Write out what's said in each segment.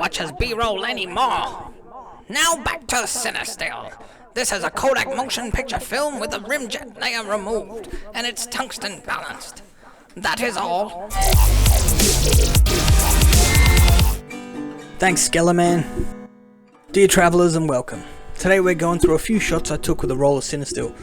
watch as B-roll anymore. Now back to Cinestill. This is a Kodak motion picture film with the rimjet layer removed, and it's tungsten balanced. That is all. Thanks, Skellerman. Dear travellers, and welcome. Today we're going through a few shots I took with a roll of Cinestill.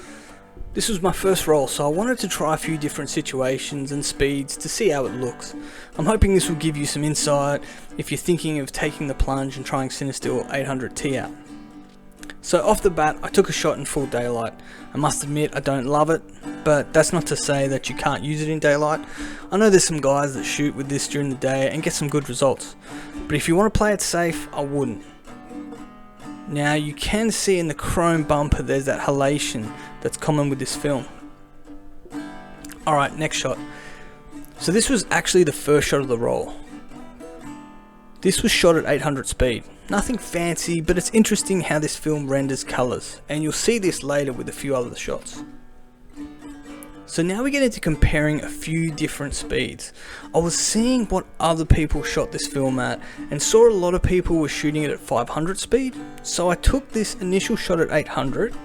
This was my first roll, so I wanted to try a few different situations and speeds to see how it looks. I'm hoping this will give you some insight if you're thinking of taking the plunge and trying Cinestill 800T out. So off the bat, I took a shot in full daylight. I must admit I don't love it, but that's not to say that you can't use it in daylight. I know there's some guys that shoot with this during the day and get some good results, but if you want to play it safe, I wouldn't. Now you can see in the chrome bumper there's that halation that's common with this film. Alright, next shot. So this was actually the first shot of the roll. This was shot at 800 speed. Nothing fancy, but it's interesting how this film renders colours, and you'll see this later with a few other shots. So now we get into comparing a few different speeds. I was seeing what other people shot this film at and saw a lot of people were shooting it at 500 speed. So I took this initial shot at 800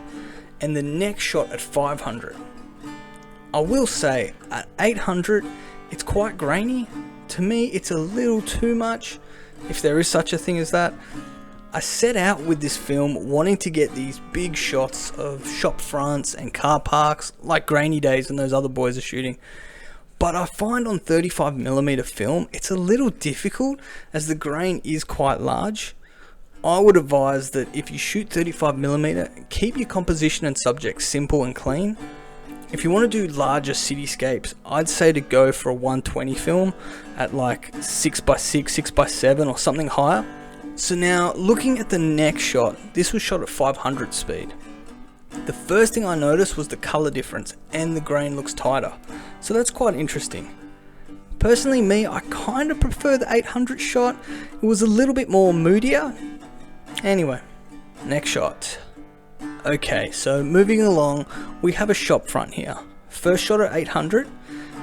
and the next shot at 500. I will say at 800 it's quite grainy. To me it's a little too much, if there is such a thing as that. I set out with this film wanting to get these big shots of shop fronts and car parks like Grainy Days and those other boys are shooting. But I find on 35mm film it's a little difficult as the grain is quite large. I would advise that if you shoot 35mm, keep your composition and subject simple and clean. If you want to do larger cityscapes, I'd say to go for a 120 film at like 6x6, 6x7 or something higher. So now, looking at the next shot, this was shot at 500 speed. The first thing I noticed was the colour difference and the grain looks tighter. So that's quite interesting. Personally me, I kind of prefer the 800 shot. It was a little bit more moodier. Anyway, next shot. Okay, so moving along, we have a shop front here. First shot at 800.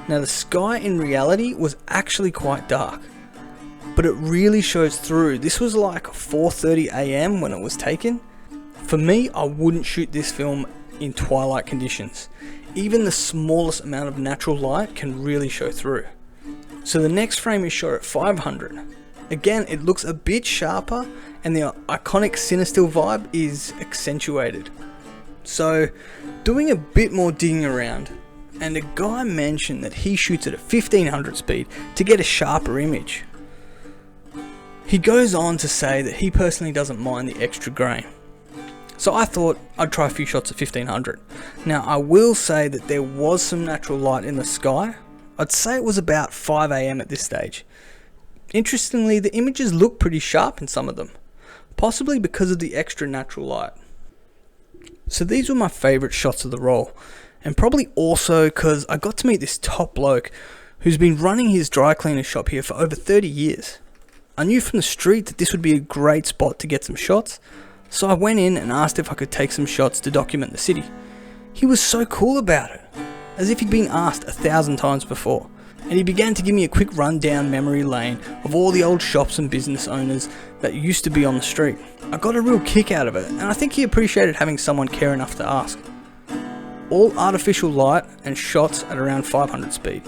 Now the sky in reality was actually quite dark, but it really shows through. This was like 4:30 AM when it was taken. For me, I wouldn't shoot this film in twilight conditions. Even the smallest amount of natural light can really show through. So the next frame is shot at 500. Again, it looks a bit sharper and the iconic Cinestill vibe is accentuated. So doing a bit more digging around, and a guy mentioned that he shoots it at 1500 speed to get a sharper image. He goes on to say that he personally doesn't mind the extra grain. So I thought I'd try a few shots at 1500. Now I will say that there was some natural light in the sky. I'd say it was about 5 AM at this stage. Interestingly, the images look pretty sharp in some of them, possibly because of the extra natural light. So these were my favourite shots of the roll, and probably also because I got to meet this top bloke who's been running his dry cleaner shop here for over 30 years. I knew from the street that this would be a great spot to get some shots, so I went in and asked if I could take some shots to document the city. He was so cool about it, as if he'd been asked 1,000 times before, and he began to give me a quick rundown memory lane of all the old shops and business owners that used to be on the street. I got a real kick out of it, and I think he appreciated having someone care enough to ask. All artificial light and shots at around 500 speed.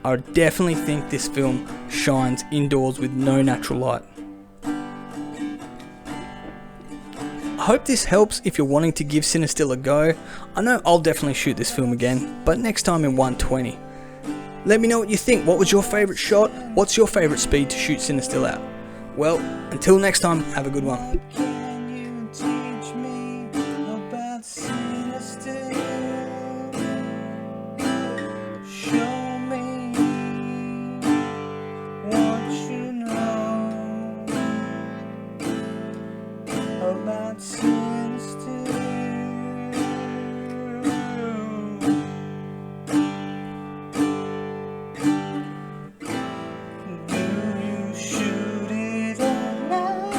I definitely think this film shines indoors with no natural light. I hope this helps if you're wanting to give Cinestill a go. I know I'll definitely shoot this film again, but next time in 120. Let me know what you think. What was your favourite shot? What's your favourite speed to shoot Cinestill out? Well, until next time, have a good one. Can you teach me about Cinestill? Show me what you know about Cinestill. Do you shoot it at night?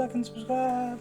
like, and subscribe.